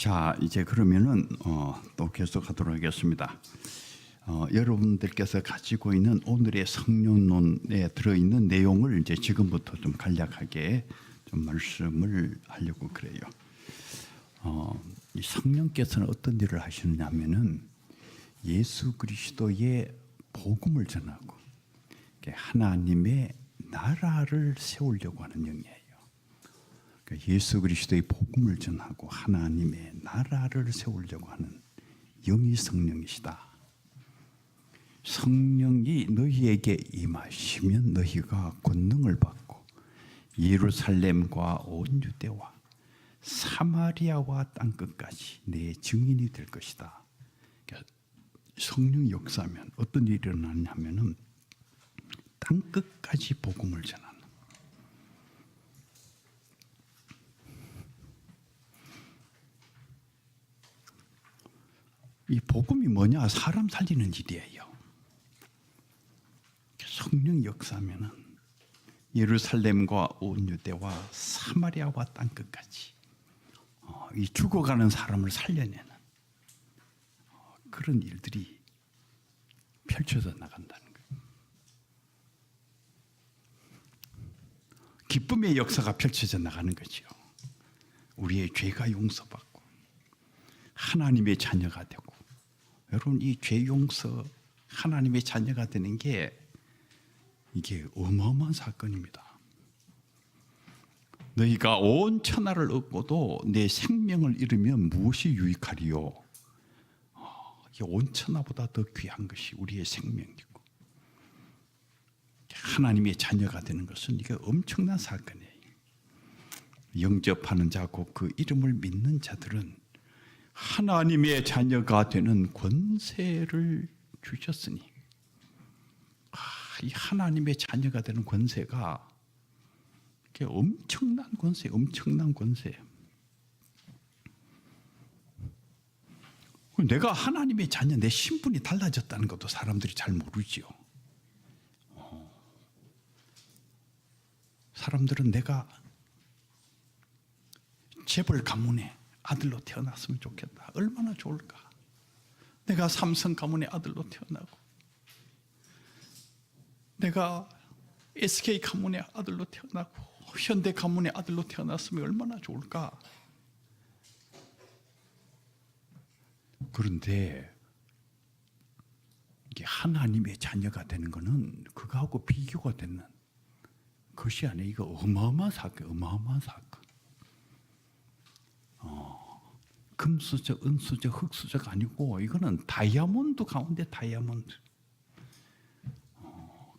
자, 이제 그러면은 또 계속하도록 하겠습니다. 여러분들께서 가지고 있는 오늘의 성령론에 들어있는 내용을 이제 지금부터 좀 간략하게 좀 말씀을 하려고 그래요. 이 성령께서는 어떤 일을 하시느냐면은 예수 그리스도의 복음을 전하고 하나님의 나라를 세우려고 하는 영이에요. 예수 그리스도의 복음을 전하고 하나님의 나라를 세우려고 하는 영이 성령이시다. 성령이 너희에게 임하시면 너희가 권능을 받고 예루살렘과 온 유대와 사마리아와 땅끝까지 내 증인이 될 것이다. 성령 역사하면 어떤 일이 일어나냐면은 땅끝까지 복음을 전하는. 이 복음이 뭐냐? 사람 살리는 일이에요. 성령 역사하면은 예루살렘과 온 유대와 사마리아와 땅끝까지 이 죽어가는 사람을 살려내는 그런 일들이 펼쳐져 나간다는 거예요. 기쁨의 역사가 펼쳐져 나가는 거죠. 우리의 죄가 용서받고 하나님의 자녀가 되고, 여러분 이 죄 용서 하나님의 자녀가 되는 게 이게 어마어마한 사건입니다. 너희가 온 천하를 얻고도 내 생명을 잃으면 무엇이 유익하리요? 온 천하보다 더 귀한 것이 우리의 생명이고, 하나님의 자녀가 되는 것은 이게 엄청난 사건이에요. 영접하는 자 곧 그 이름을 믿는 자들은 하나님의 자녀가 되는 권세를 주셨으니, 이 하나님의 자녀가 되는 권세가 엄청난 권세, 엄청난 권세. 내가 하나님의 자녀, 내 신분이 달라졌다는 것도 사람들이 잘 모르지요. 사람들은 내가 재벌 가문의 아들로 태어났으면 좋겠다. 얼마나 좋을까. 내가 삼성 가문의 아들로 태어나고, 내가 SK 가문의 아들로 태어나고, 현대 가문의 아들로 태어났으면 얼마나 좋을까. 그런데 이게 하나님의 자녀가 되는 것은 그거하고 비교가 되는 것이 아니에요. 이거 어마어마한 사건, 어마어마한 사건. 금수저, 은수저, 흑수저가 아니고 이거는 다이아몬드 가운데 다이아몬드.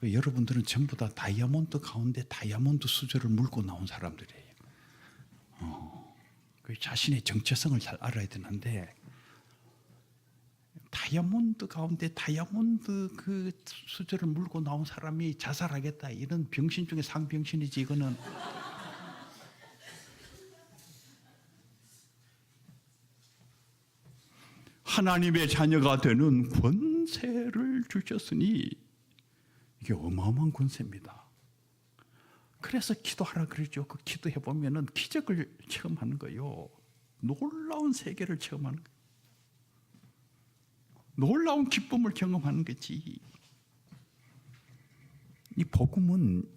여러분들은 전부 다 다이아몬드 가운데 다이아몬드 수저를 물고 나온 사람들이에요. 자신의 정체성을 잘 알아야 되는데, 다이아몬드 가운데 다이아몬드 그 수저를 물고 나온 사람이 자살하겠다, 이런 병신 중에 상병신이지. 이거는 하나님의 자녀가 되는 권세를 주셨으니 이게 어마어마한 권세입니다. 그래서 기도하라 그러죠. 그 기도해 보면은 기적을 체험하는 거예요. 놀라운 세계를 체험하는 거예요. 놀라운 기쁨을 경험하는 거지. 이 복음은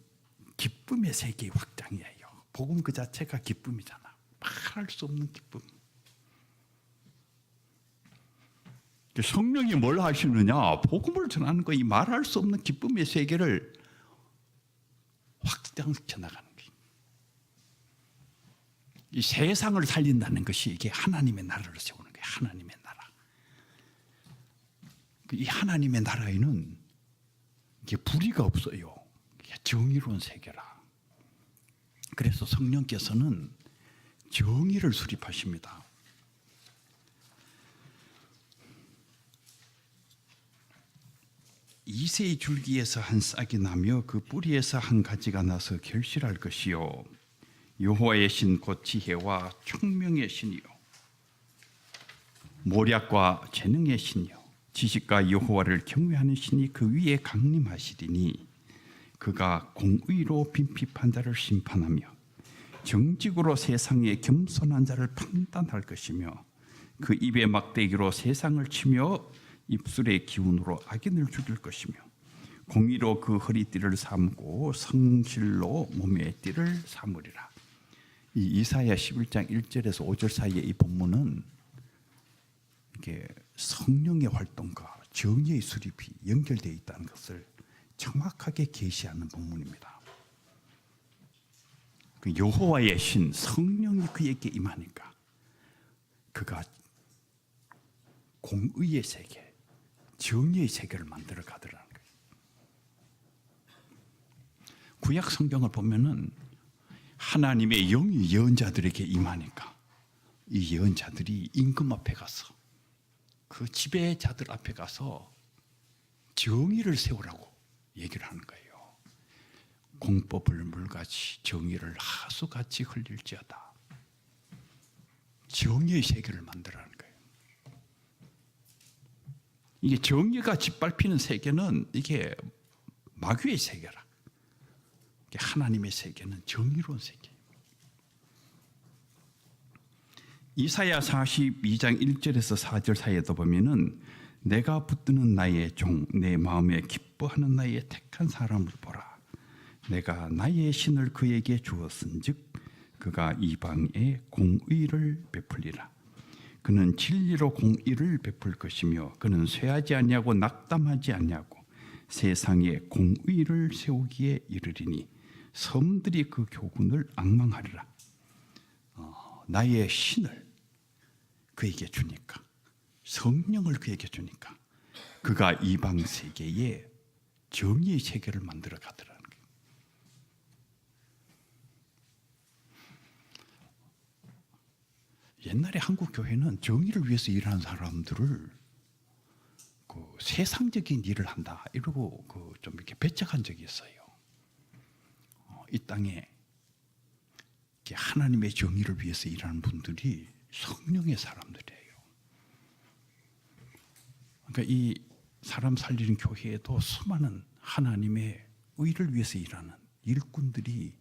기쁨의 세계의 확장이에요. 복음 그 자체가 기쁨이잖아. 말할 수 없는 기쁨. 성령이 뭘 하시느냐? 복음을 전하는 거, 이 말할 수 없는 기쁨의 세계를 확장시켜 나가는 거예요. 이 세상을 살린다는 것이 이게 하나님의 나라를 세우는 거예요. 하나님의 나라. 이 하나님의 나라에는 이게 불의가 없어요. 이게 정의로운 세계라. 그래서 성령께서는 정의를 수립하십니다. 이새의 줄기에서 한 싹이 나며 그 뿌리에서 한 가지가 나서 결실할 것이요, 여호와의 신 곧 지혜와 총명의 신이요, 모략과 재능의 신이요, 지식과 여호와를 경외하는 신이 그 위에 강림하시리니, 그가 공의로 빈핍한 자를 심판하며 정직으로 세상에 겸손한 자를 판단할 것이며, 그 입의 막대기로 세상을 치며 입술의 기운으로 악인을 죽일 것이며 공의로 그 허리띠를 삼고 성실로 몸의 띠를 삼으리라. 이 이사야 11장 1절에서 5절 사이의 이 본문은 이게 성령의 활동과 정의의 수립이 연결되어 있다는 것을 정확하게 계시하는 본문입니다. 그 여호와의 신 성령이 그에게 임하니까 그가 공의의 세계, 정의의 세계를 만들어 가더라는 거예요. 구약 성경을 보면은 하나님의 영이 예언자들에게 임하니까 이 예언자들이 임금 앞에 가서 그 지배자들 앞에 가서 정의를 세우라고 얘기를 하는 거예요. 공법을 물같이 정의를 하수같이 흘릴지어다. 정의의 세계를 만들라는 거예요. 이게 정의가 짓밟히는 세계는 이게 마귀의 세계라. 하나님의 세계는 정의로운 세계. 이사야 42장 1절에서 4절 사이에도 보면은 내가 붙드는 나의 종, 내 마음에 기뻐하는 나의 택한 사람을 보라. 내가 나의 신을 그에게 주었은즉 그가 이방에 공의를 베풀리라. 그는 진리로 공의를 베풀 것이며 그는 쇠하지 아니하고 낙담하지 아니하고 세상에 공의를 세우기에 이르리니 섬들이 그 교훈을 앙망하리라. 나의 신을 그에게 주니까, 성령을 그에게 주니까 그가 이방 세계에 정의의 세계를 만들어 가더라는 거예요. 옛날에 한국 교회는 정의를 위해서 일하는 사람들을 그 세상적인 일을 한다 이러고 좀 이렇게 배척한 적이 있어요. 이 땅에 하나님의 정의를 위해서 일하는 분들이 성령의 사람들이에요. 그러니까 이 사람 살리는 교회에도 수많은 하나님의 의를 위해서 일하는 일꾼들이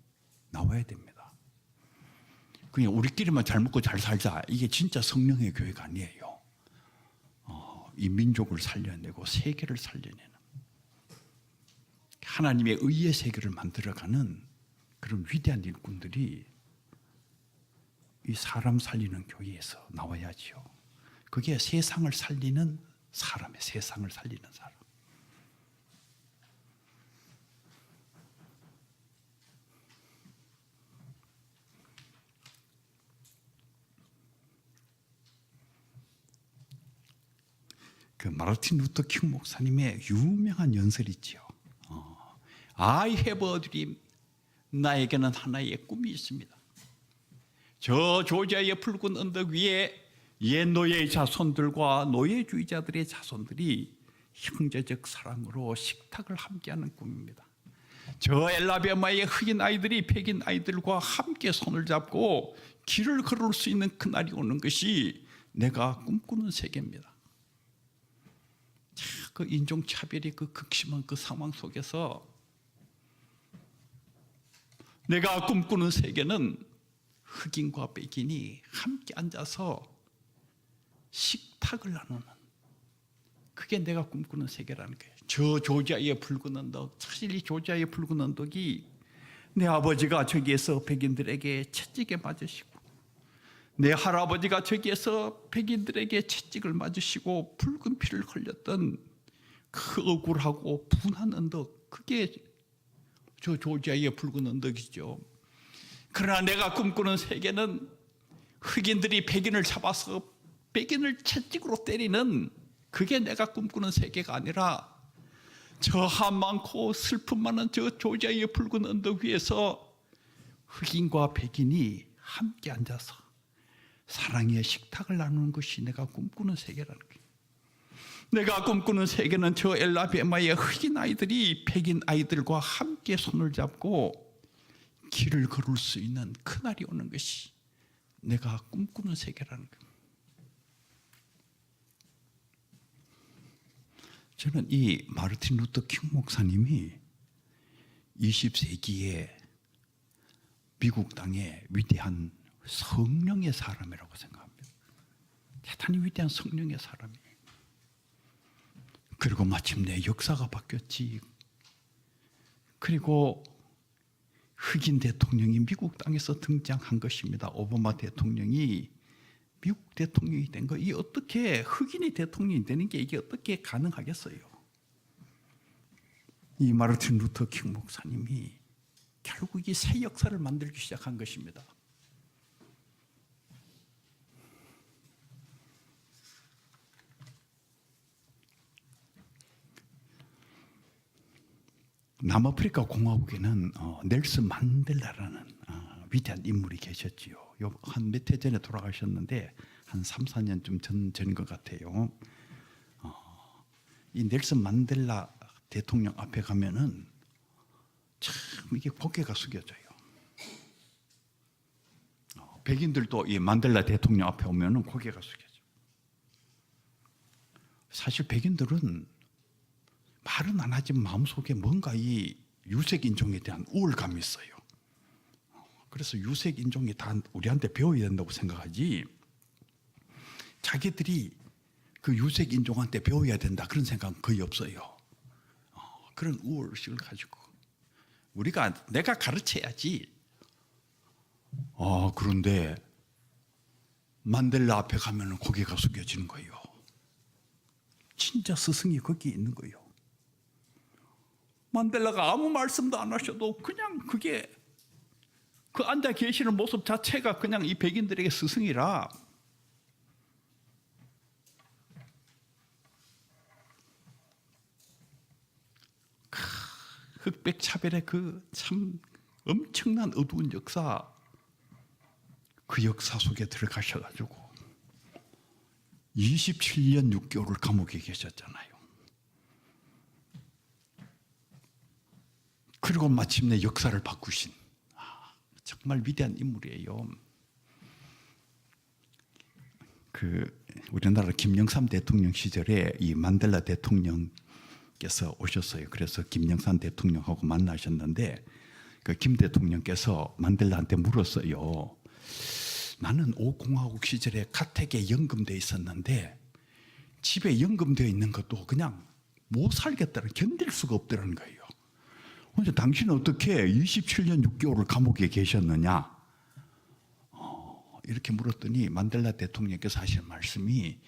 나와야 됩니다. 그냥 우리끼리만 잘 먹고 잘 살자, 이게 진짜 성령의 교회가 아니에요. 이 민족을 살려내고 세계를 살려내는 하나님의 의의 세계를 만들어가는 그런 위대한 일꾼들이 이 사람 살리는 교회에서 나와야지요. 그게 세상을 살리는 사람의 세상을 살리는 사람. 그 마르틴 루터 킹 목사님의 유명한 연설이 있지요. I have a dream. 나에게는 하나의 꿈이 있습니다. 저 조지아의 붉은 언덕 위에 옛 노예의 자손들과 노예주의자들의 자손들이 형제적 사랑으로 식탁을 함께하는 꿈입니다. 저 엘라베마의 흑인 아이들이 백인 아이들과 함께 손을 잡고 길을 걸을 수 있는 그날이 오는 것이 내가 꿈꾸는 세계입니다. 그 인종차별이 그 극심한 그 상황 속에서 내가 꿈꾸는 세계는 흑인과 백인이 함께 앉아서 식탁을 나누는, 그게 내가 꿈꾸는 세계라는 거예요. 저 조지아의 붉은 언덕, 사실 이 조지아의 붉은 언덕이 내 아버지가 저기에서 백인들에게 채찍에 맞으시고 내 할아버지가 저기에서 백인들에게 채찍을 맞으시고 붉은 피를 흘렸던 그 억울하고 분한 언덕, 그게 저 조지아의 붉은 언덕이죠. 그러나 내가 꿈꾸는 세계는 흑인들이 백인을 잡아서 백인을 채찍으로 때리는, 그게 내가 꿈꾸는 세계가 아니라 저 한 많고 슬픔 많은 저 조지아의 붉은 언덕 위에서 흑인과 백인이 함께 앉아서 사랑의 식탁을 나누는 것이 내가 꿈꾸는 세계라는 거예요. 내가 꿈꾸는 세계는 저 엘라베마의 흑인 아이들이 백인 아이들과 함께 손을 잡고 길을 걸을 수 있는 그날이 오는 것이 내가 꿈꾸는 세계라는 거예요. 저는 이 마르틴 루터 킹 목사님이 20세기에 미국 땅의 위대한 성령의 사람이라고 생각합니다. 대단히 위대한 성령의 사람이에요. 그리고 마침내 역사가 바뀌었지. 그리고 흑인 대통령이 미국 땅에서 등장한 것입니다. 오바마 대통령이 미국 대통령이 된 거. 이 어떻게 흑인이 대통령이 되는 게 이게 어떻게 가능하겠어요? 이 마르틴 루터 킹 목사님이 결국 이 새 역사를 만들기 시작한 것입니다. 남아프리카 공화국에는 넬슨 만델라라는 위대한 인물이 계셨지요. 한 몇 해 전에 돌아가셨는데 한 3, 4년쯤 전인 것 같아요. 이 넬슨 만델라 대통령 앞에 가면은 참 이게 고개가 숙여져요. 백인들도 이 만델라 대통령 앞에 오면은 고개가 숙여져. 사실 백인들은 말은 안 하지만 마음속에 뭔가 이 유색 인종에 대한 우월감이 있어요. 그래서 유색 인종이 다 우리한테 배워야 된다고 생각하지, 자기들이 그 유색 인종한테 배워야 된다 그런 생각은 거의 없어요. 그런 우월의식을 가지고 내가 가르쳐야지. 그런데 만델라 앞에 가면 고개가 숙여지는 거예요. 진짜 스승이 거기 있는 거예요. 만델라가 아무 말씀도 안 하셔도 그냥 그게 그 앉아 계시는 모습 자체가 그냥 이 백인들에게 스승이라. 흑백 차별의 그 참 엄청난 어두운 역사, 그 역사 속에 들어가셔가지고 27년 6개월을 감옥에 계셨잖아요. 그리고 마침내 역사를 바꾸신 정말 위대한 인물이에요. 우리나라 김영삼 대통령 시절에 이 만델라 대통령께서 오셨어요. 그래서 김영삼 대통령하고 만나셨는데 그 김 대통령께서 만델라한테 물었어요. 나는 5공화국 시절에 가택에 연금돼 있었는데 집에 연금되어 있는 것도 그냥 못 살겠다는, 견딜 수가 없더라는 거예요. 근데 당신은 어떻게 27년 6개월을 감옥에 계셨느냐? 이렇게 물었더니 만델라 대통령께서 하신 말씀이,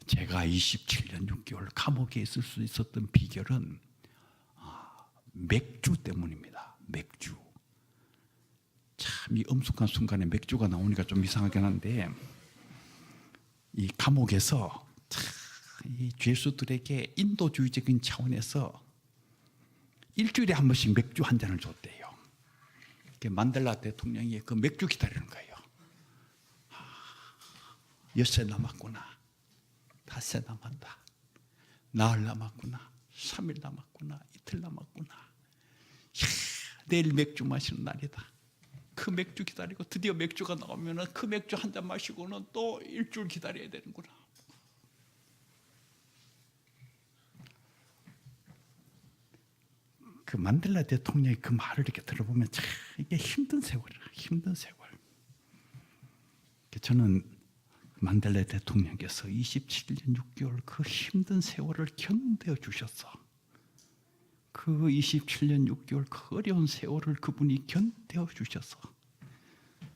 제가 27년 6개월 감옥에 있을 수 있었던 비결은 맥주 때문입니다. 맥주. 참 이 엄숙한 순간에 맥주가 나오니까 좀 이상하긴 한데, 이 감옥에서 참 이 죄수들에게 인도주의적인 차원에서 일주일에 한 번씩 맥주 한 잔을 줬대요. 만델라 대통령이 그 맥주 기다리는 거예요. 6세 남았구나. 5세 남았다. 나흘 남았구나. 3일 남았구나. 이틀 남았구나. 내일 맥주 마시는 날이다. 그 맥주 기다리고 드디어 맥주가 나오면 그 맥주 한 잔 마시고는 또 일주일 기다려야 되는구나. 그 만델라 대통령의 그 말을 이렇게 들어보면 참 이게 힘든 세월이라, 힘든 세월. 저는 만델라 대통령께서 27년 6개월 그 힘든 세월을 견뎌 주셨어. 그 27년 6개월 그 어려운 세월을 그분이 견뎌 주셔서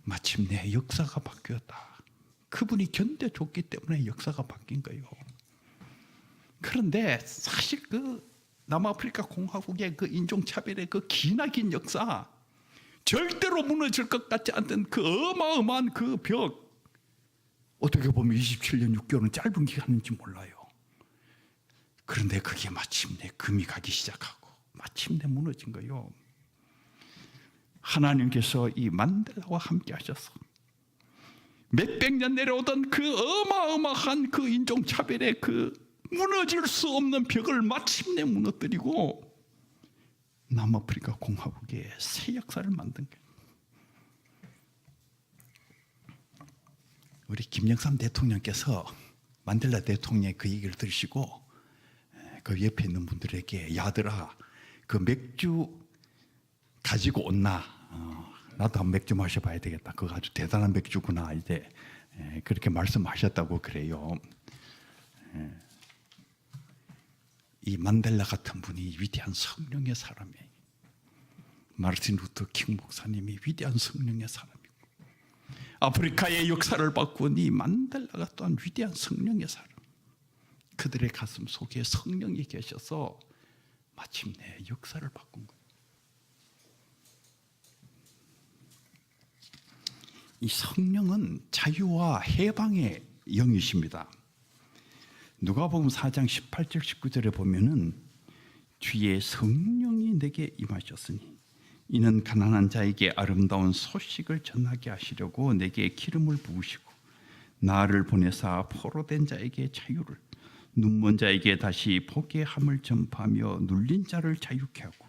마침내 역사가 바뀌었다. 그분이 견뎌줬기 때문에 역사가 바뀐 거예요. 그런데 사실 그 남아프리카 공화국의 그 인종차별의 그 기나긴 역사, 절대로 무너질 것 같지 않던 그 어마어마한 그 벽, 어떻게 보면 27년 6개월은 짧은 기간인지 몰라요. 그런데 그게 마침내 금이 가기 시작하고 마침내 무너진 거예요. 하나님께서 이 만델라와 함께 하셔서 몇백 년 내려오던 그 어마어마한 그 인종차별의 그 무너질 수 없는 벽을 마침내 무너뜨리고 남아프리카 공화국의 새 역사를 만든 거예요. 우리 김영삼 대통령께서 만델라 대통령의 그 얘기를 들으시고 그 옆에 있는 분들에게, 야들아 그 맥주 가지고 온나? 나도 한 맥주 마셔봐야 되겠다. 그거 아주 대단한 맥주구나. 이제 그렇게 말씀하셨다고 그래요. 이 만델라 같은 분이 위대한 성령의 사람이에요. 마르틴 루터 킹 목사님이 위대한 성령의 사람이고, 아프리카의 역사를 바꾼 이 만델라가 또한 위대한 성령의 사람. 그들의 가슴 속에 성령이 계셔서 마침내 역사를 바꾼 거예요. 이 성령은 자유와 해방의 영이십니다. 누가복음 4장 18절 19절에 보면은 주의 성령이 내게 임하셨으니 이는 가난한 자에게 아름다운 소식을 전하게 하시려고 내게 기름을 부으시고 나를 보내사 포로된 자에게 자유를, 눈먼 자에게 다시 보게 함을 전파하며 눌린 자를 자유케 하고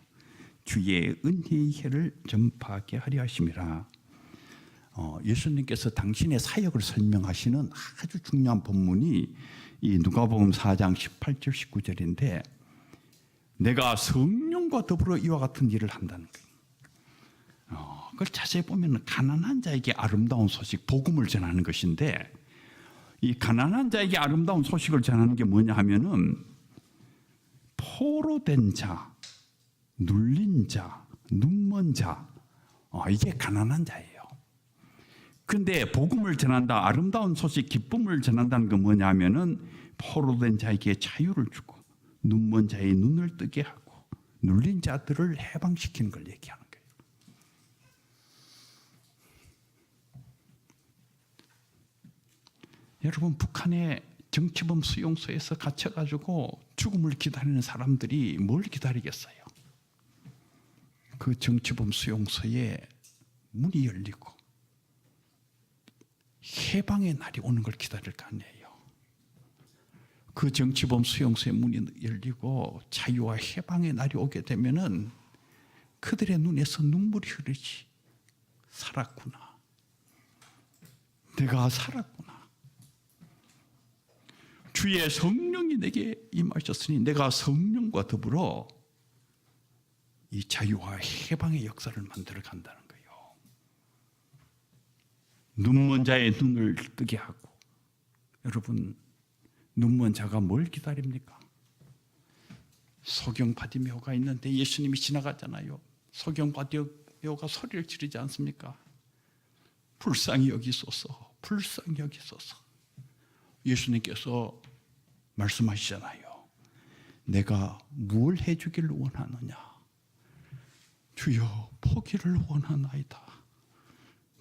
주의 은혜의 해를 전파하게 하려 하심이라. 예수님께서 당신의 사역을 설명하시는 아주 중요한 본문이 이 누가복음 4장 18절 19절인데, 내가 성령과 더불어 이와 같은 일을 한다는 거예요. 그걸 자세히 보면 가난한 자에게 아름다운 소식, 복음을 전하는 것인데, 이 가난한 자에게 아름다운 소식을 전하는 게 뭐냐 하면은 포로된 자, 눌린 자, 눈먼 자, 이게 가난한 자예요. 근데 복음을 전한다, 아름다운 소식, 기쁨을 전한다는 건 뭐냐 하면은 포로된 자에게 자유를 주고 눈먼 자의 눈을 뜨게 하고 눌린 자들을 해방시키는 걸 얘기하는 거예요. 여러분, 북한의 정치범 수용소에서 갇혀가지고 죽음을 기다리는 사람들이 뭘 기다리겠어요? 그 정치범 수용소에 문이 열리고 해방의 날이 오는 걸 기다릴 거 아니에요. 그 정치범 수용소의 문이 열리고 자유와 해방의 날이 오게 되면은 그들의 눈에서 눈물이 흐르지. 살았구나. 내가 살았구나. 주의 성령이 내게 임하셨으니 내가 성령과 더불어 이 자유와 해방의 역사를 만들어 간다는 거예요. 눈먼 자의 눈을 뜨게 하고. 여러분, 눈먼 자가 뭘 기다립니까? 소경 바디메오가 있는데 예수님이 지나갔잖아요. 소경 바디메오가 소리를 지르지 않습니까? 불쌍히 여기소서, 불쌍히 여기소서. 예수님께서 말씀하시잖아요. 내가 뭘 해주기를 원하느냐? 주여, 포기를 원하나이다.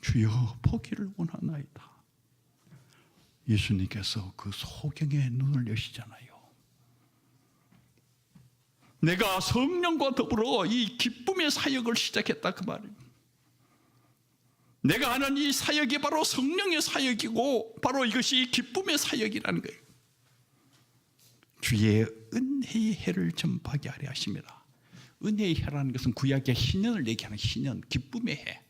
주여, 포기를 원하나이다. 예수님께서 그 소경의 눈을 여시잖아요. 내가 성령과 더불어 이 기쁨의 사역을 시작했다, 그 말이에요. 내가 하는 이 사역이 바로 성령의 사역이고 바로 이것이 기쁨의 사역이라는 거예요. 주의 은혜의 해를 전파하게 하려 하십니다. 은혜의 해라는 것은 구약의 희년을 얘기하는 희년, 기쁨의 해.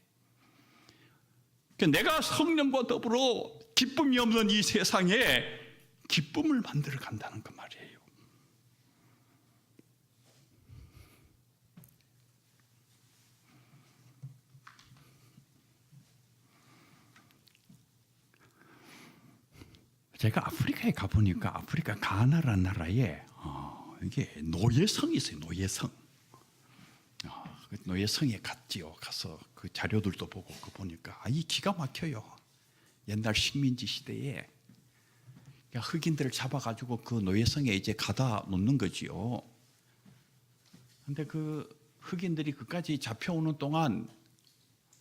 내가 성령과 더불어 기쁨이 없는 이 세상에 기쁨을 만들어 간다는 그 말이에요. 제가 아프리카에 가보니까 아프리카 가나라는 나라에 이게 노예성이 있어요. 노예성. 노예성에 갔지요. 가서 그 자료들도 보고 그 보니까 이 기가 막혀요. 옛날 식민지 시대에 흑인들을 잡아가지고 그 노예성에 이제 가다 놓는 거지요. 근데 그 흑인들이 그까지 잡혀오는 동안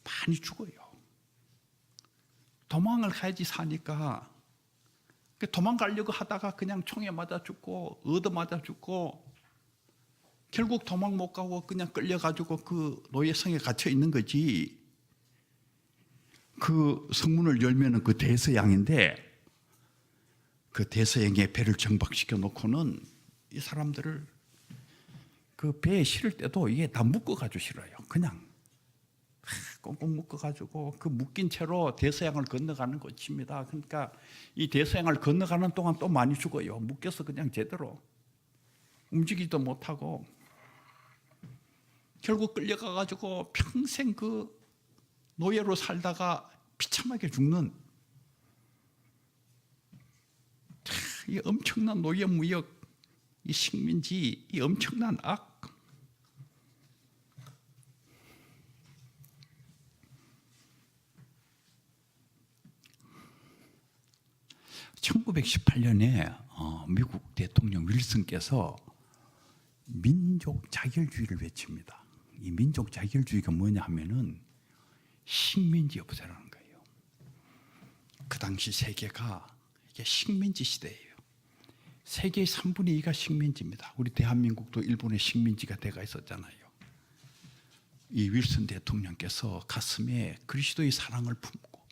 많이 죽어요. 도망을 가야지 사니까 도망가려고 하다가 그냥 총에 맞아 죽고 얻어 맞아 죽고 결국 도망 못 가고 그냥 끌려가지고 그 노예성에 갇혀 있는 거지. 그 성문을 열면은 그 대서양인데 그 대서양의 배를 정박시켜 놓고는 이 사람들을 그 배에 실을 때도 이게 다 묶어가지고 실어요. 그냥 꽁꽁 묶어가지고 그 묶인 채로 대서양을 건너가는 것입니다. 그러니까 이 대서양을 건너가는 동안 또 많이 죽어요. 묶여서 그냥 제대로 움직이지도 못하고 결국 끌려가가지고 평생 그 노예로 살다가 비참하게 죽는 이 엄청난 노예무역, 이 식민지, 이 엄청난 악. 1918년에 미국 대통령 윌슨께서 민족 자결주의를 외칩니다. 이 민족 자결주의가 뭐냐 하면은 식민지 없애라는 거예요. 그 당시 세계가 이게 식민지 시대예요. 세계의 3분의 2가 식민지입니다. 우리 대한민국도 일본의 식민지가 돼가 있었잖아요. 이 윌슨 대통령께서 가슴에 그리스도의 사랑을 품고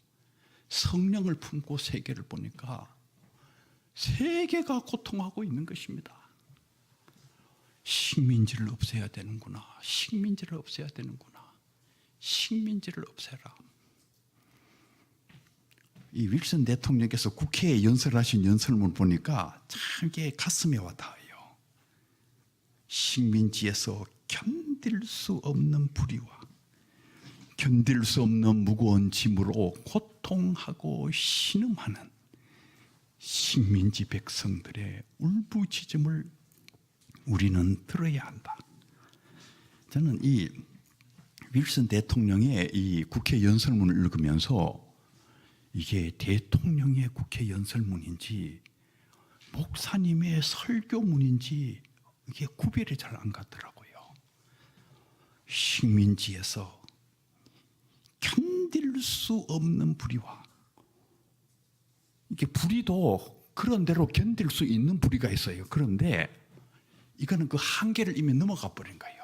성령을 품고 세계를 보니까 세계가 고통하고 있는 것입니다. 식민지를 없애야 되는구나. 식민지를 없애야 되는구나. 식민지를 없애라. 이 윌슨 대통령께서 국회에 연설하신 연설문을 보니까 참 이게 가슴에 와닿아요. 식민지에서 견딜 수 없는 불의와 견딜 수 없는 무거운 짐으로 고통하고 신음하는 식민지 백성들의 울부짖음을 우리는 들어야 한다. 저는 이 윌슨 대통령의 이 국회 연설문을 읽으면서 이게 대통령의 국회 연설문인지 목사님의 설교문인지 이게 구별이 잘 안 가더라고요. 식민지에서 견딜 수 없는 불의와, 이게 불의도 그런 대로 견딜 수 있는 불의가 있어요. 그런데 이거는 그 한계를 이미 넘어가 버린 거예요.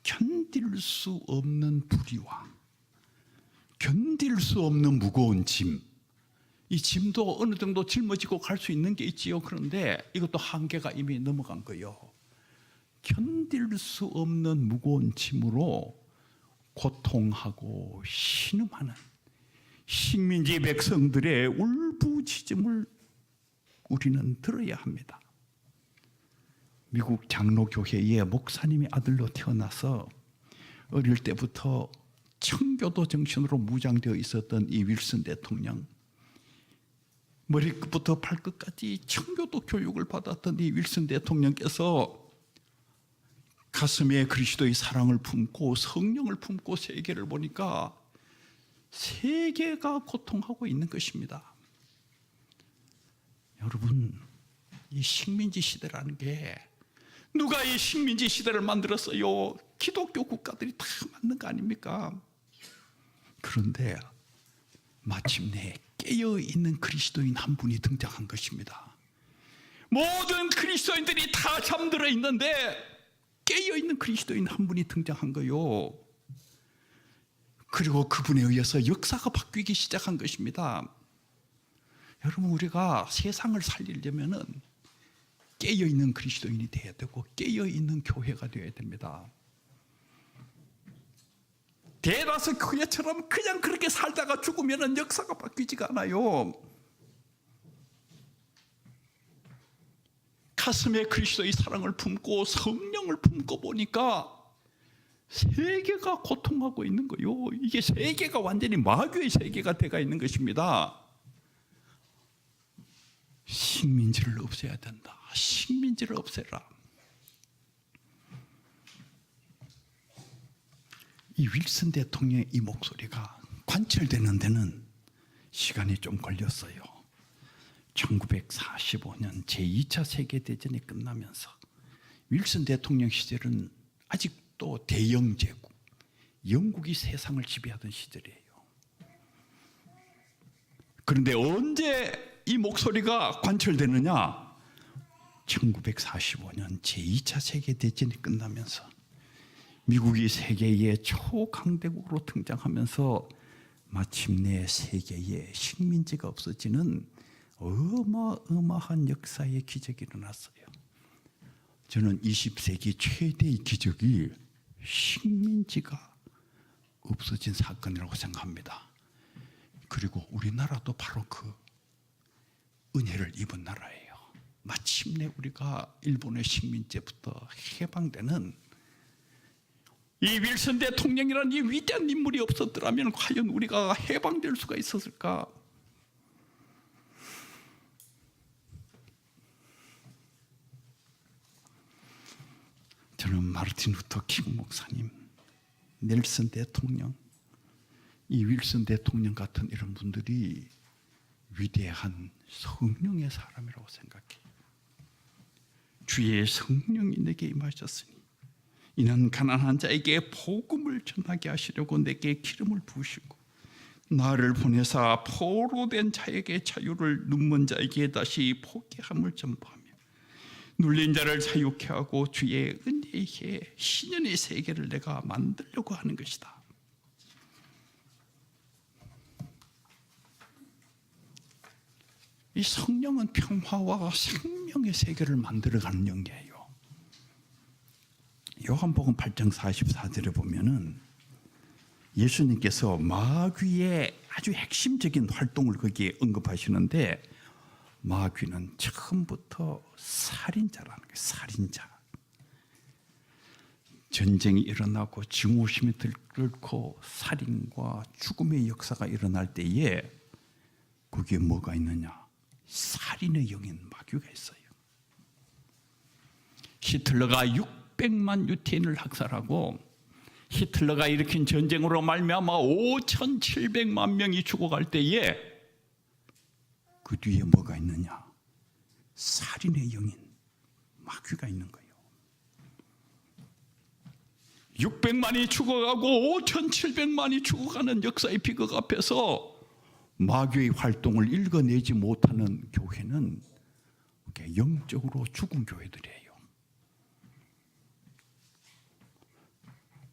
견딜 수 없는 불의와 견딜 수 없는 무거운 짐, 이 짐도 어느 정도 짊어지고 갈 수 있는 게 있지요. 그런데 이것도 한계가 이미 넘어간 거예요. 견딜 수 없는 무거운 짐으로 고통하고 신음하는 식민지 백성들의 울부짖음을 우리는 들어야 합니다. 미국 장로교회의 목사님의 아들로 태어나서 어릴 때부터 청교도 정신으로 무장되어 있었던 이 윌슨 대통령, 머리끝부터 발끝까지 청교도 교육을 받았던 이 윌슨 대통령께서 가슴에 그리스도의 사랑을 품고 성령을 품고 세계를 보니까 세계가 고통하고 있는 것입니다. 여러분, 이 식민지 시대라는 게 누가 이 식민지 시대를 만들었어요? 기독교 국가들이 다 만든 거 아닙니까? 그런데 마침내 깨어있는 그리스도인 한 분이 등장한 것입니다. 모든 그리스도인들이 다 잠들어 있는데 깨어있는 그리스도인 한 분이 등장한 거요. 그리고 그분에 의해서 역사가 바뀌기 시작한 것입니다. 여러분, 우리가 세상을 살리려면은 깨어있는 그리스도인이 되어야 되고 깨어있는 교회가 되어야 됩니다. 대다수 교회처럼 그냥 그렇게 살다가 죽으면 역사가 바뀌지가 않아요. 가슴에 그리스도의 사랑을 품고 성령을 품고 보니까 세계가 고통하고 있는 거예요. 이게 세계가 완전히 마귀의 세계가 돼가 있는 것입니다. 식민지를 없애야 된다. 식민지를 없애라. 이 윌슨 대통령의 이 목소리가 관철되는 데는 시간이 좀 걸렸어요. 1945년 제2차 세계대전이 끝나면서 윌슨 대통령 시절은 아직도 대영제국, 영국이 세상을 지배하던 시절이에요. 그런데 언제 이 목소리가 관철되느냐? 1945년 제2차 세계대전이 끝나면서 미국이 세계의 초강대국으로 등장하면서 마침내 세계에 식민지가 없어지는 어마어마한 역사의 기적이 일어났어요. 저는 20세기 최대의 기적이 식민지가 없어진 사건이라고 생각합니다. 그리고 우리나라도 바로 그 은혜를 입은 나라예요. 마침내 우리가 일본의 식민지부터 해방되는, 이 윌슨 대통령이라는 이 위대한 인물이 없었더라면 과연 우리가 해방될 수가 있었을까? 저는 마르틴 루터 킹 목사님, 넬슨 대통령, 이 윌슨 대통령 같은 이런 분들이 위대한 성령의 사람이라고 생각해요. 주의 성령이 내게 임하셨으니 이는 가난한 자에게 복음을 전하게 하시려고 내게 기름을 부으시고 나를 보내사 포로된 자에게 자유를, 눈먼 자에게 다시 포기함을 전파하며 눌린 자를 자유케 하고 주의 은혜의 신년의 세계를 내가 만들려고 하는 것이다. 이 성령은 평화와 생명의 세계를 만들어가는 영이에요. 요한복음 8장 44절에 보면은 예수님께서 마귀의 아주 핵심적인 활동을 거기에 언급하시는데, 마귀는 처음부터 살인자라는 거예요. 살인자. 전쟁이 일어나고 증오심이 들끓고 살인과 죽음의 역사가 일어날 때에 거기에 뭐가 있느냐? 살인의 영인 마귀가 있어요. 히틀러가 600만 유태인을 학살하고 히틀러가 일으킨 전쟁으로 말미암아 5,700만 명이 죽어갈 때에 그 뒤에 뭐가 있느냐? 살인의 영인 마귀가 있는 거예요. 600만이 죽어가고 5,700만이 죽어가는 역사의 비극 앞에서 마귀의 활동을 읽어내지 못하는 교회는 영적으로 죽은 교회들이에요.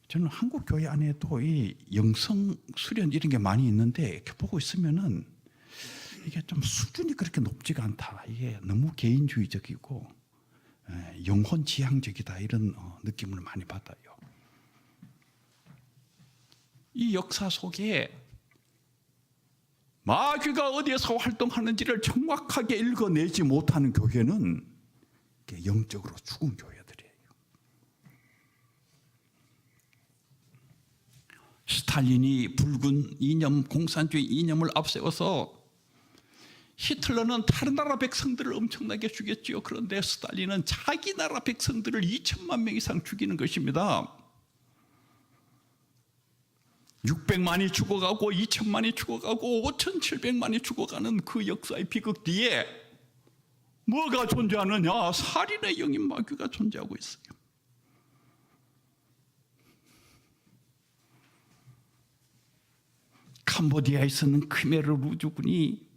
저는 한국 교회 안에도 이 영성 수련 이런 게 많이 있는데 이렇게 보고 있으면은 이게 좀 수준이 그렇게 높지가 않다. 이게 너무 개인주의적이고 영혼 지향적이다, 이런 느낌을 많이 받아요. 이 역사 속에 마귀가 어디에서 활동하는지를 정확하게 읽어내지 못하는 교회는 영적으로 죽은 교회들이에요. 스탈린이 붉은 이념, 공산주의 이념을 앞세워서 히틀러는 다른 나라 백성들을 엄청나게 죽였지요. 그런데 스탈린은 자기 나라 백성들을 2천만 명 이상 죽이는 것입니다. 600만이 죽어가고 2천만이 죽어가고 5,700만이 죽어가는 그 역사의 비극 뒤에 뭐가 존재하느냐? 살인의 영인 마귀가 존재하고 있어요. 캄보디아에서는 크메르 루주군이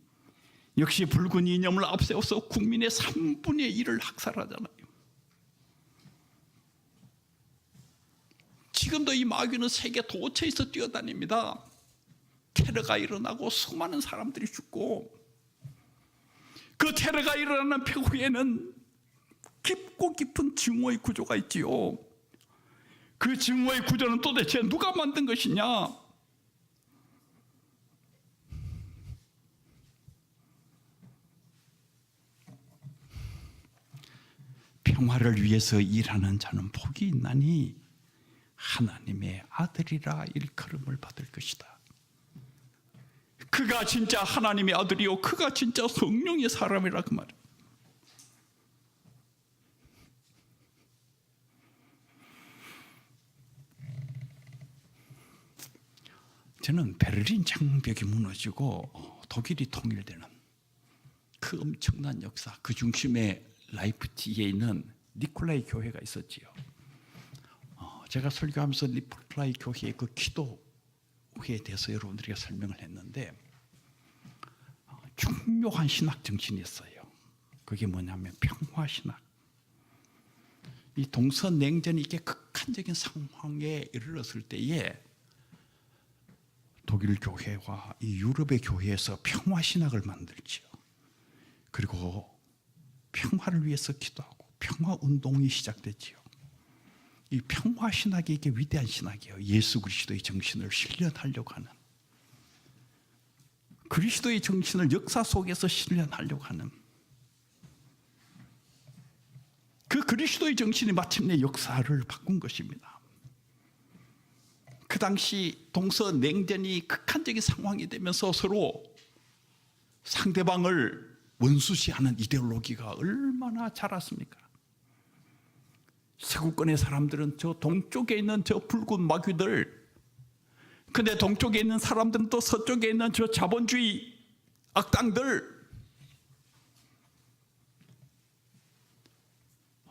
역시 붉은 이념을 앞세워서 국민의 3분의 1을 학살하잖아요. 지금도 이 마귀는 세계 도처에서 뛰어다닙니다. 테러가 일어나고 수많은 사람들이 죽고, 그 테러가 일어나는 배후에는 깊고 깊은 증오의 구조가 있지요. 그 증오의 구조는 도대체 누가 만든 것이냐? 평화를 위해서 일하는 자는 복이 있나니 하나님의 아들이라 일컬음을 받을 것이다. 그가 진짜 하나님의 아들이요, 그가 진짜 성령의 사람이라 그 말이에요. 저는 베를린 장벽이 무너지고 독일이 통일되는 그 엄청난 역사, 그 중심에 라이프치히에 있는 니콜라이 교회가 있었지요. 제가 설교하면서 니콜라이 교회의 그 기도에 대해서 여러분들에게 설명을 했는데, 중요한 신학 정신이 있어요. 그게 뭐냐면 평화신학. 이 동서 냉전이 이게 극한적인 상황에 이르렀을 때에 독일 교회와 이 유럽의 교회에서 평화신학을 만들지요. 그리고 평화를 위해서 기도하고 평화운동이 시작됐지요. 이 평화신학이 이게 위대한 신학이에요. 예수 그리스도의 정신을 실현하려고 하는, 그리스도의 정신을 역사 속에서 실현하려고 하는, 그 그리스도의 정신이 마침내 역사를 바꾼 것입니다. 그 당시 동서 냉전이 극한적인 상황이 되면서 서로 상대방을 원수시하는 이데올로기가 얼마나 자랐습니까? 서구권의 사람들은 저 동쪽에 있는 저 붉은 마귀들, 근데 동쪽에 있는 사람들은 또 서쪽에 있는 저 자본주의 악당들.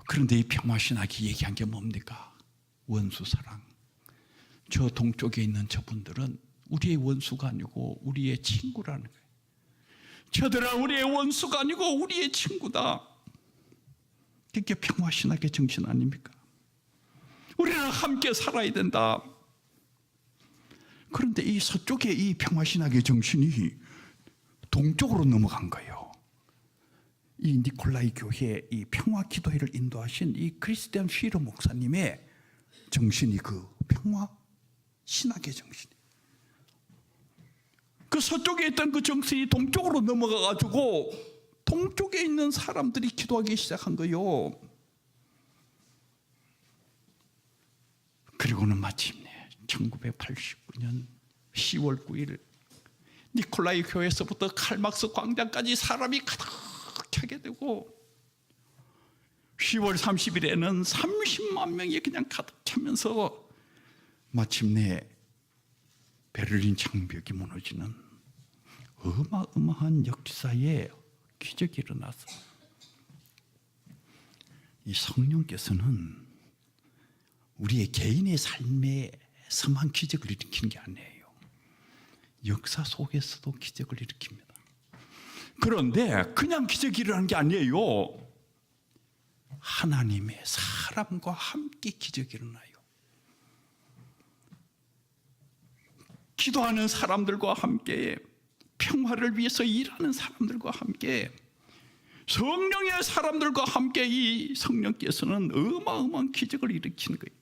그런데 이 평화신학이 얘기한 게 뭡니까? 원수사랑. 저 동쪽에 있는 저분들은 우리의 원수가 아니고 우리의 친구라는 거예요. 저들은 우리의 원수가 아니고 우리의 친구다. 이게 평화신학의 정신 아닙니까? 우리는 함께 살아야 된다. 그런데 이 서쪽의 이 평화신학의 정신이 동쪽으로 넘어간 거예요. 이 니콜라이 교회 이 평화기도회를 인도하신 이 크리스티안 휘러 목사님의 정신이 그 평화신학의 정신이에요. 그 서쪽에 있던 그 정신이 동쪽으로 넘어가가지고 동쪽에 있는 사람들이 기도하기 시작한 거예요. 그리고는 마침내 1989년 10월 9일 니콜라이 교회에서부터 칼막스 광장까지 사람이 가득하게 되고 10월 30일에는 30만 명이 그냥 가득 차면서 마침내 베를린 장벽이 무너지는 어마어마한 역사의 기적이 일어났어요. 이 성령께서는 우리의 개인의 삶에서만 기적을 일으키는 게 아니에요. 역사 속에서도 기적을 일으킵니다. 그런데 그냥 기적이 일어나는 게 아니에요. 하나님의 사람과 함께 기적이 일어나요. 기도하는 사람들과 함께, 평화를 위해서 일하는 사람들과 함께, 성령의 사람들과 함께 이 성령께서는 어마어마한 기적을 일으키는 거예요.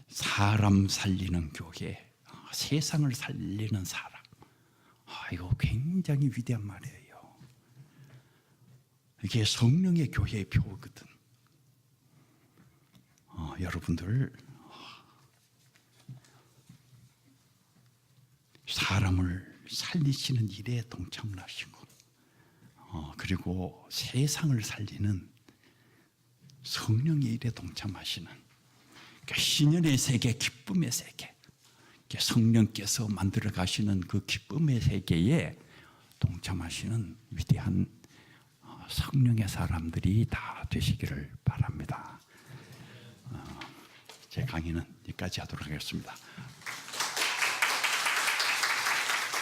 사람 살리는 교회, 세상을 살리는 사람. 이거 굉장히 위대한 말이에요. 이게 성령의 교회의 표거든. 여러분들 사람을 살리시는 일에 동참을 하시고 그리고 세상을 살리는 성령의 일에 동참하시는 신년의 세계, 기쁨의 세계, 성령께서 만들어 가시는 그 기쁨의 세계에 동참하시는 위대한 성령의 사람들이 다 되시기를 바랍니다. 제 강의는 여기까지 하도록 하겠습니다.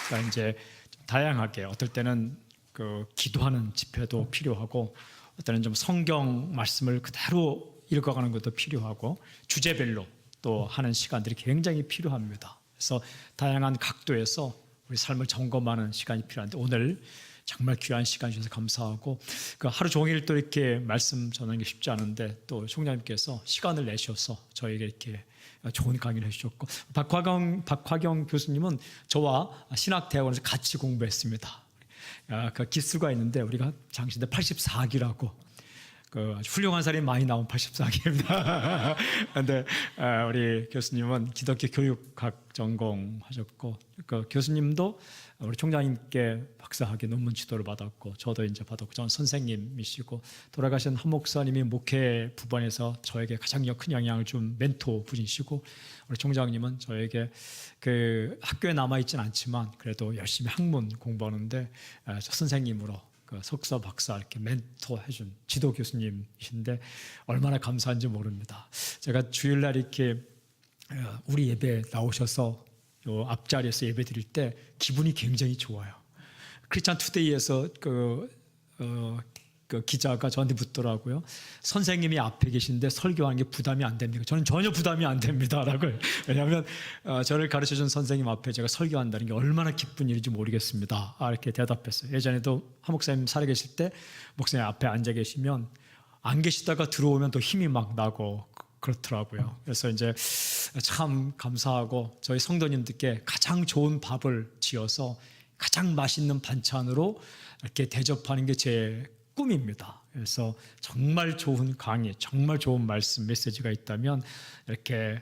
그러니까 이제 다양하게 어떨 때는 그 기도하는 집회도 필요하고, 어떨 때는 좀 성경 말씀을 그대로 읽어가는 것도 필요하고, 주제별로 또 하는 시간들이 굉장히 필요합니다. 그래서 다양한 각도에서 우리 삶을 점검하는 시간이 필요한데, 오늘 정말 귀한 시간 주셔서 감사하고, 그 하루 종일 또 이렇게 말씀 전하는 게 쉽지 않은데 또 총장님께서 시간을 내셔서 저에게 이렇게 좋은 강의를 해주셨고, 박화경 교수님은 저와 신학대학원에서 같이 공부했습니다. 그 기수가 있는데 우리가 장신대 84기라고 그 훌륭한 사람이 많이 나온 84기입니다. 그런데 우리 교수님은 기독교 교육학 전공하셨고, 그 교수님도 우리 총장님께 박사학위 논문 지도를 받았고, 저도 이제 받았고, 전 선생님이시고, 돌아가신 한 목사님이 목회 부반에서 저에게 가장 큰 영향을 준 멘토 분이시고, 우리 총장님은 저에게 그 학교에 남아 있지는 않지만 그래도 열심히 학문 공부하는데 저 선생님으로 그 석사, 박사 이렇게 멘토 해준 지도 교수님이신데 얼마나 감사한지 모릅니다. 제가 주일날 이렇게 우리 예배 나오셔서 요 앞자리에서 예배 드릴 때 기분이 굉장히 좋아요. 크리스찬 투데이에서 그 기자가 저한테 묻더라고요. 선생님이 앞에 계신데 설교하는 게 부담이 안 됩니까? 저는 전혀 부담이 안 됩니다라고. 왜냐하면 저를 가르쳐준 선생님 앞에 제가 설교한다는 게 얼마나 기쁜 일인지 모르겠습니다. 이렇게 대답했어요. 예전에도 한 목사님 살아계실 때 목사님 앞에 앉아 계시면 안 계시다가 들어오면 또 힘이 막 나고 그렇더라고요. 그래서 이제 참 감사하고, 저희 성도님들께 가장 좋은 밥을 지어서 가장 맛있는 반찬으로 이렇게 대접하는 게 제 꿈입니다. 그래서 정말 좋은 강의, 정말 좋은 말씀, 메시지가 있다면 이렇게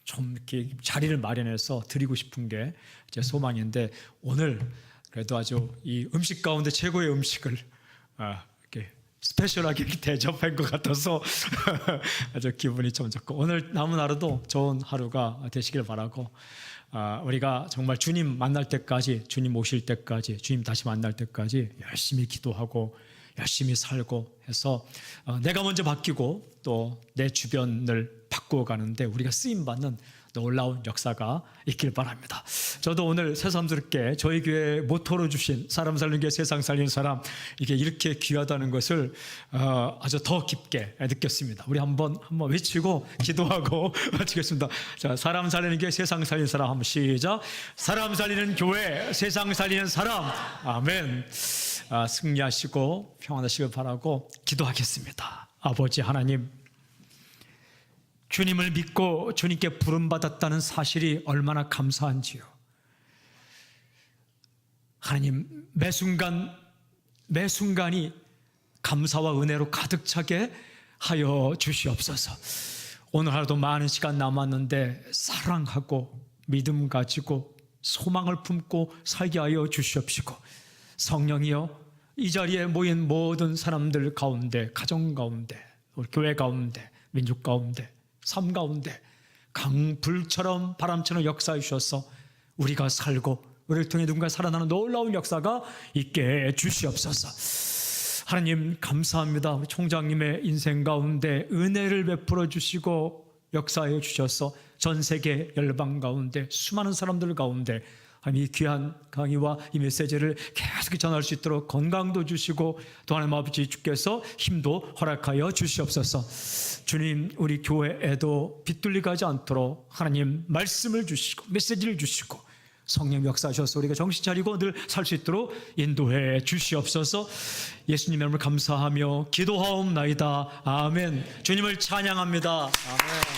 좀 이렇게 자리를 마련해서 드리고 싶은 게 제 소망인데, 오늘 그래도 아주 이 음식 가운데 최고의 음식을 이렇게 스페셜하게 대접한 것 같아서 아주 기분이 좀 좋고, 오늘 남은 하루도 좋은 하루가 되시길 바라고, 우리가 정말 주님 만날 때까지, 주님 오실 때까지, 주님 다시 만날 때까지 열심히 기도하고 열심히 살고 해서 내가 먼저 바뀌고 또 내 주변을 바꾸어 가는데 우리가 쓰임받는 놀라운 역사가 있길 바랍니다. 저도 오늘 새삼스럽게 저희 교회 모토로 주신 사람 살리는 게 세상 살리는 사람, 이게 이렇게 귀하다는 것을 아주 더 깊게 느꼈습니다. 우리 한번 외치고 기도하고 마치겠습니다. 자, 사람 살리는 게 세상 살리는 사람, 한번 시작. 사람 살리는 교회, 세상 살리는 사람. 아멘. 승리하시고 평안하시길 바라고 기도하겠습니다. 아버지 하나님, 주님을 믿고 주님께 부름받았다는 사실이 얼마나 감사한지요. 하나님, 매 순간이 감사와 은혜로 가득 차게 하여 주시옵소서. 오늘 하루도 많은 시간 남았는데 사랑하고 믿음 가지고 소망을 품고 살게 하여 주시옵시고, 성령이여, 이 자리에 모인 모든 사람들 가운데, 가정 가운데, 우리 교회 가운데, 민족 가운데, 삶 가운데 강불처럼 바람처럼 역사해 주셔서 우리가 살고 우리를 통해 누군가 살아나는 놀라운 역사가 있게 해 주시옵소서. 하나님 감사합니다. 우리 총장님의 인생 가운데 은혜를 베풀어 주시고 역사해 주셔서 전 세계 열방 가운데 수많은 사람들 가운데 하나님 이 귀한 강의와 이 메시지를 계속 전할 수 있도록 건강도 주시고, 또 하나님 아버지 주께서 힘도 허락하여 주시옵소서. 주님, 우리 교회에도 빗둘리 가지 않도록 하나님 말씀을 주시고 메시지를 주시고 성령 역사하셔서 우리가 정신 차리고 늘 살 수 있도록 인도해 주시옵소서. 예수님의 이름을 감사하며 기도하옵나이다. 아멘. 주님을 찬양합니다. 아멘.